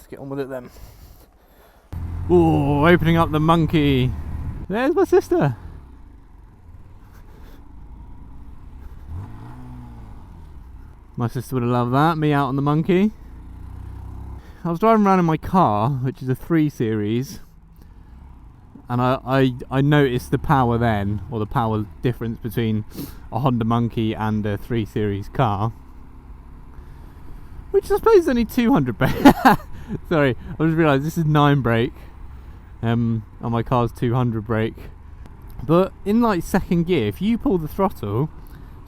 let's get on with it then. Ooh, opening up the Monkey. There's my sister. My sister would have loved that, me out on the Monkey. I was driving around in my car, which is a 3 Series, and I noticed the power then, or the power difference between a Honda Monkey and a 3 Series car, which I suppose is only 200 brake. Sorry, I just realised this is 9 brake, and my car's 200 brake. But in like second gear, if you pull the throttle,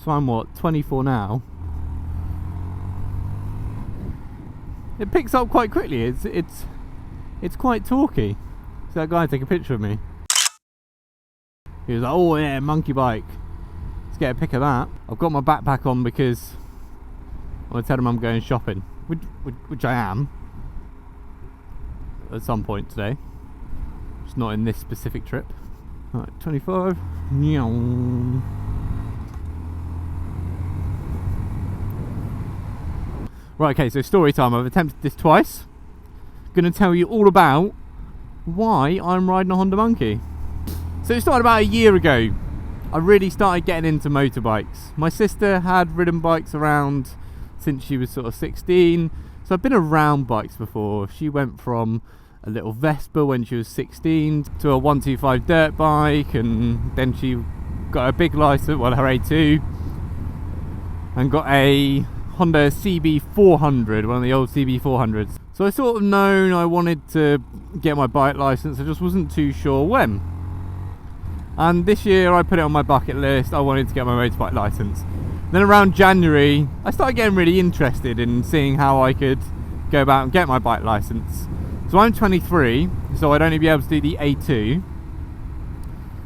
so I'm what, 24 now, it picks up quite quickly. It's quite torquey. So that guy took a picture of me. He was like, "Oh yeah, monkey bike. Let's get a pic of that." I've got my backpack on because I want to tell him I'm going shopping, which I am at some point today. Just not in this specific trip. Right, 25. Right, okay, so story time. I've attempted this twice. Going to tell you all about why I'm riding a Honda Monkey. So it started about a year ago. I really started getting into motorbikes. My sister had ridden bikes around since she was sort of 16. So I've been around bikes before. She went from a little Vespa when she was 16 to a 125 dirt bike, and then she got a big license, well, her A2, and got a Honda CB500, one of the old CB500s. So I sort of known I wanted to get my bike license, I just wasn't too sure when. And this year I put it on my bucket list, I wanted to get my motorbike license. Then around January I started getting really interested in seeing how I could go about and get my bike license. So I'm 23, so I'd only be able to do the A2.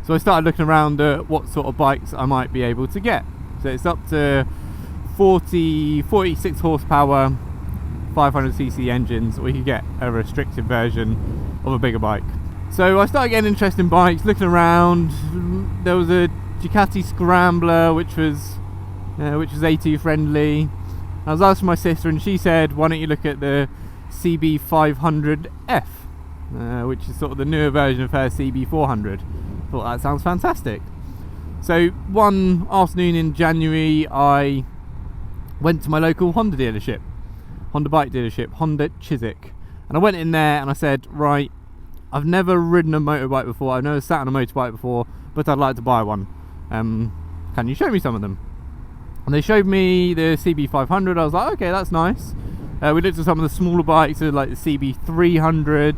So I started looking around at what sort of bikes I might be able to get. So it's up to 46 horsepower, 500cc engines, or you could get a restricted version of a bigger bike. So I started getting interested in bikes, looking around. There was a Ducati Scrambler which was A2 friendly. I was asking my sister and she said, why don't you look at the CB500F, which is sort of the newer version of her CB400. Thought that sounds fantastic. So one afternoon in January I went to my local Honda dealership, Honda bike dealership, Honda Chiswick, and I went in there and I said, right, I've never ridden a motorbike before, I've never sat on a motorbike before, but I'd like to buy one. Can you show me some of them? And they showed me the CB500. I was like, okay, that's nice. We looked at some of the smaller bikes, like the CB300,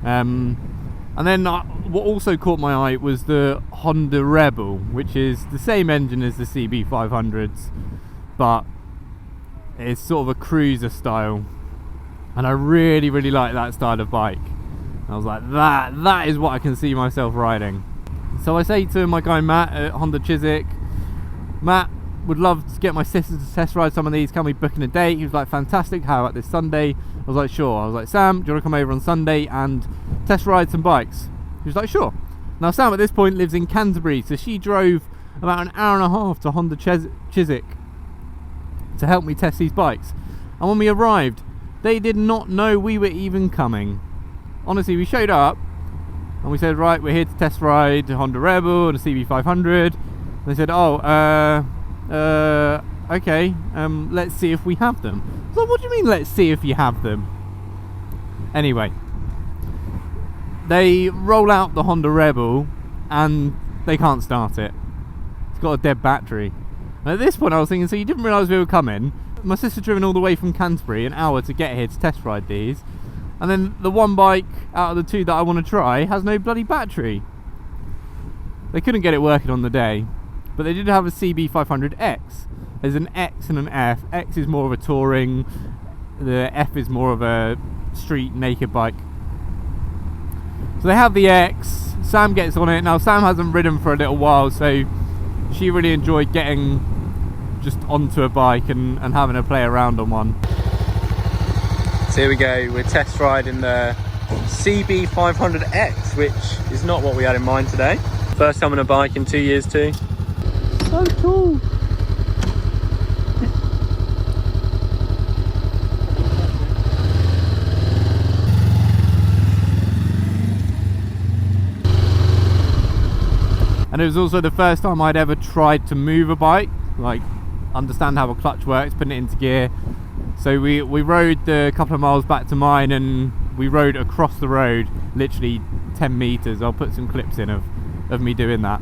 and then what also caught my eye was the Honda Rebel, which is the same engine as the CB500s, but it's sort of a cruiser style, and I really like that style of bike. I was like, that is what I can see myself riding. So I say to my guy Matt at Honda Chiswick, Matt, would love to get my sister to test ride some of these, can we book in a date? He was like, fantastic, how about this Sunday? I was like, sure. I was like, Sam, do you want to come over on Sunday and test ride some bikes? He was like, sure. Now Sam at this point lives in Canterbury, so she drove about an hour and a half to Honda Chiswick to help me test these bikes. And when we arrived, they did not know we were even coming. Honestly, we showed up and we said, right, we're here to test ride the Honda Rebel, the CB500. And they said, okay, let's see if we have them. So what do you mean, let's see if you have them? Anyway, they roll out the Honda Rebel and they can't start it. It's got a dead battery. And at this point I was thinking, so you didn't realise we were coming? My sister driven all the way from Canterbury, an hour to get here to test ride these, and then the one bike out of the two that I want to try has no bloody battery. They couldn't get it working on the day, but they did have a CB500X. There's an X and an F. X is more of a touring, the F is more of a street naked bike. So they have the X, Sam gets on it. Now Sam hasn't ridden for a little while, so she really enjoyed getting just onto a bike and having a play around on one. So here we go, we're test riding the CB500X, which is not what we had in mind today. First time on a bike in 2 years too. So cool. and it was also the first time I'd ever tried to move a bike, like understand how a clutch works, putting it into gear. So we rode the couple of miles back to mine, and we rode across the road literally 10 meters. I'll put some clips in of me doing that.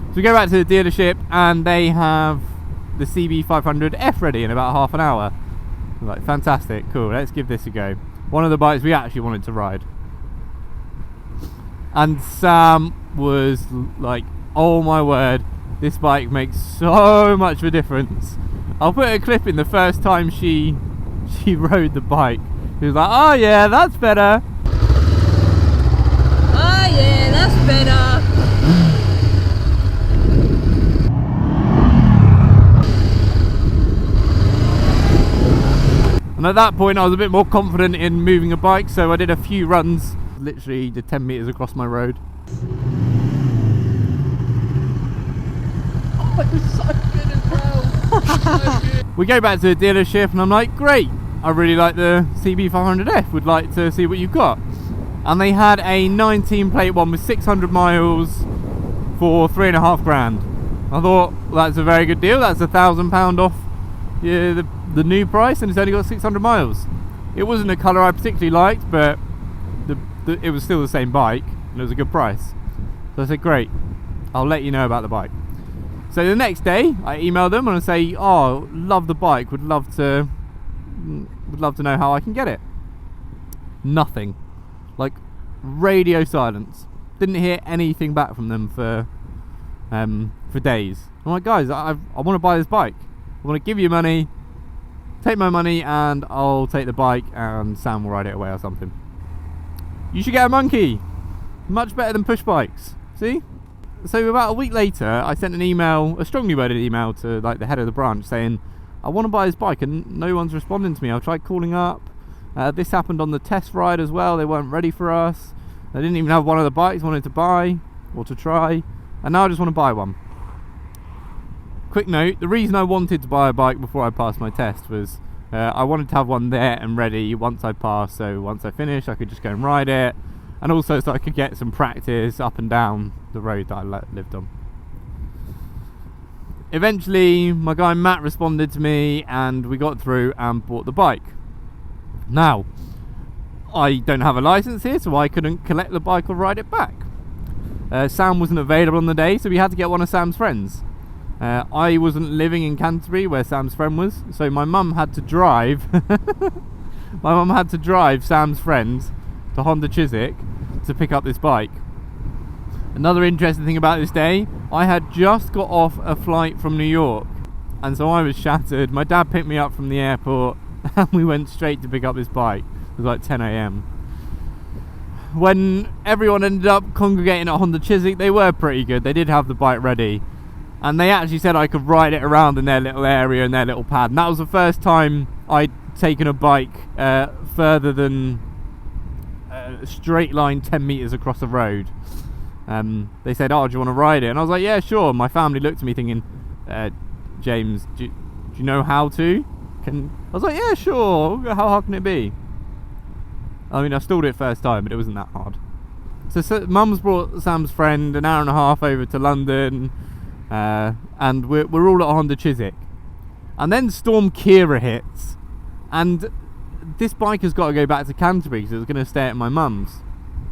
So we go back to the dealership and they have the CB500F ready in about half an hour. I'm like, fantastic, cool, let's give this a go. One of the bikes we actually wanted to ride. And Sam was like, oh my word, this bike makes so much of a difference. I'll put a clip in the first time she rode the bike. She was like, oh yeah, that's better. Oh yeah, that's better. And at that point I was a bit more confident in moving a bike, so I did a few runs, literally did 10 meters across my road. Oh, it was so good as well. So good. We go back to the dealership and I'm like, great, I really like the CB500F, would like to see what you've got. And they had a 19 plate one with 600 miles for £3.5 grand. I thought, well, that's a very good deal, that's £1,000 off the new price, and it's only got 600 miles. It wasn't a colour I particularly liked, but it was still the same bike and it was a good price. So I said, great, I'll let you know about the bike. So the next day I emailed them and I say, oh, love the bike, would love to know how I can get it. Nothing. Like radio silence. Didn't hear anything back from them for days. I'm like, guys, I want to buy this bike. I want to give you money, take my money, and I'll take the bike and Sam will ride it away or something. You should get a Monkey. Much better than push bikes. See? So about a week later, I sent an email, a strongly worded email to like the head of the branch saying, I want to buy this bike and no one's responding to me. I tried calling up. This happened on the test ride as well. They weren't ready for us. They didn't even have one of the bikes I wanted to buy or to try. And now I just want to buy one. Quick note, the reason I wanted to buy a bike before I passed my test was I wanted to have one there and ready once I passed, so once I finished I could just go and ride it, and also so I could get some practice up and down the road that I lived on. Eventually my guy Matt responded to me and we got through and bought the bike. Now, I don't have a license here, so I couldn't collect the bike or ride it back. Sam wasn't available on the day, so we had to get one of Sam's friends. I wasn't living in Canterbury where Sam's friend was, so my mum had to drive Sam's friend to Honda Chiswick to pick up this bike. Another interesting thing about this day, I had just got off a flight from New York, and so I was shattered. My dad picked me up from the airport and we went straight to pick up this bike. It was like 10 AM. When everyone ended up congregating at Honda Chiswick, they were pretty good. They did have the bike ready. And they actually said I could ride it around in their little area, in their little pad. And that was the first time I'd taken a bike further than a straight line 10 meters across the road. They said, oh, do you want to ride it? And I was like, yeah, sure. My family looked at me thinking, James, do you know how to? I was like, yeah, sure. How hard can it be? I mean, I stalled it first time, but it wasn't that hard. So Mum's brought Sam's friend an hour and a half over to London. And we're all at Honda Chiswick, and then Storm Kira hits, and this bike has got to go back to Canterbury because it's going to stay at my mum's.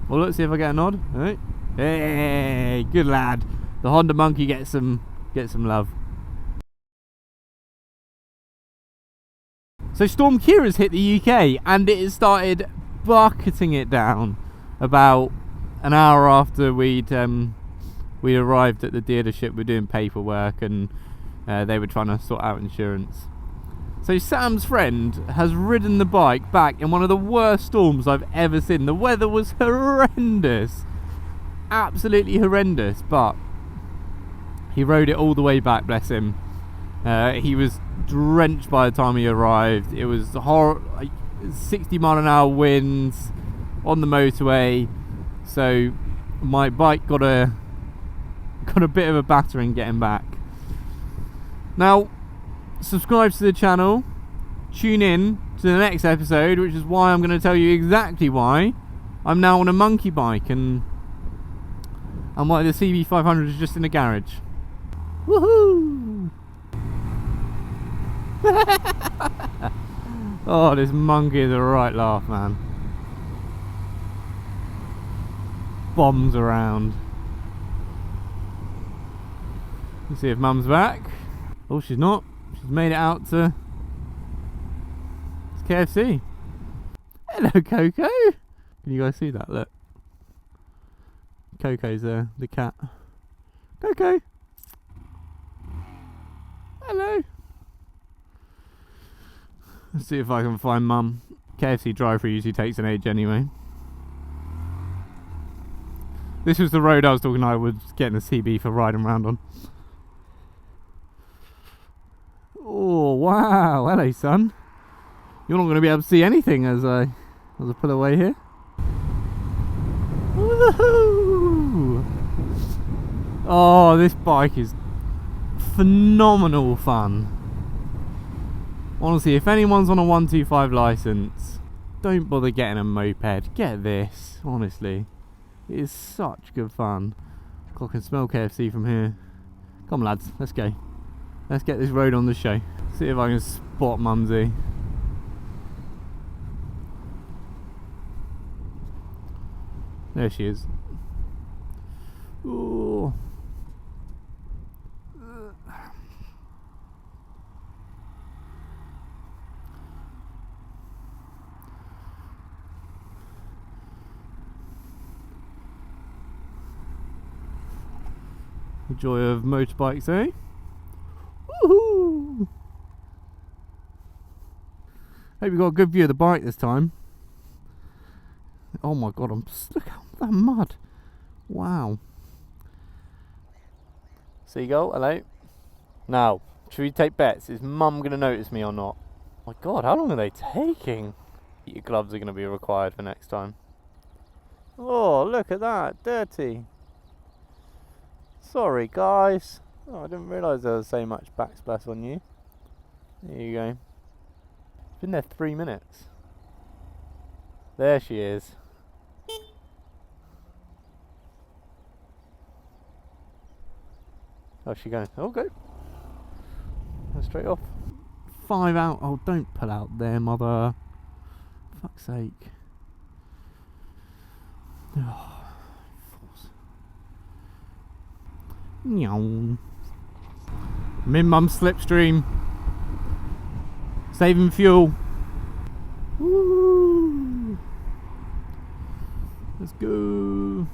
Well, let's see if I get a nod. Right. Hey, good lad. The Honda Monkey gets some love. So Storm Kira's hit the UK, and it has started bucketing it down about an hour after we arrived at the dealership. We're doing paperwork and they were trying to sort out insurance. So Sam's friend has ridden the bike back in one of the worst storms I've ever seen. The weather was horrendous, absolutely horrendous, but he rode it all the way back, bless him. He was drenched by the time he arrived. It was 60 mile an hour winds on the motorway, so my bike got a bit of a battering getting back. Now, subscribe to the channel, tune in to the next episode, which is why I'm going to tell you exactly why I'm now on a Monkey bike and why the CB500 is just in the garage. Woohoo! Oh, this monkey is a right laugh, man. Bombs around. Let's see if Mum's back. Oh, she's not. She's made it out to KFC. Hello, Coco. Can you guys see that? Look. Coco's there, the cat. Coco. Hello. Let's see if I can find Mum. KFC drive-thru usually takes an age anyway. This was the road I was talking I was getting a CB for riding around on. Oh wow, hello son. You're not going to be able to see anything as I pull away here. Woohoo! Oh, this bike is phenomenal fun. Honestly, if anyone's on a 125 license, don't bother getting a moped. Get this, honestly. It is such good fun. I can smell KFC from here. Come on lads, let's go. Let's get this road on the show. See if I can spot Mumsy. There she is. Ooh. The joy of motorbikes, eh? Woohoo! Hope you got a good view of the bike this time. Oh my god, look at that mud. Wow. Seagull, hello. Now, should we take bets? Is Mum going to notice me or not? My god, how long are they taking? Your gloves are going to be required for next time. Oh, look at that. Dirty. Sorry, guys. Oh, I didn't realise there was so much backsplash on you. There you go. It's been there 3 minutes. There she is. How's she going? Oh, go. Go straight off. 5 out. Oh, don't pull out there, mother. Fuck's sake. Oh. Meow. I'm in Mum's slipstream. Saving fuel. Woo. Let's go.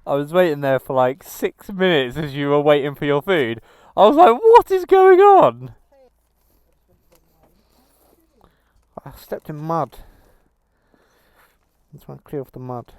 I was waiting there for like 6 minutes as you were waiting for your food. I was like, what is going on? I stepped in mud. I'm trying to clear off the mud.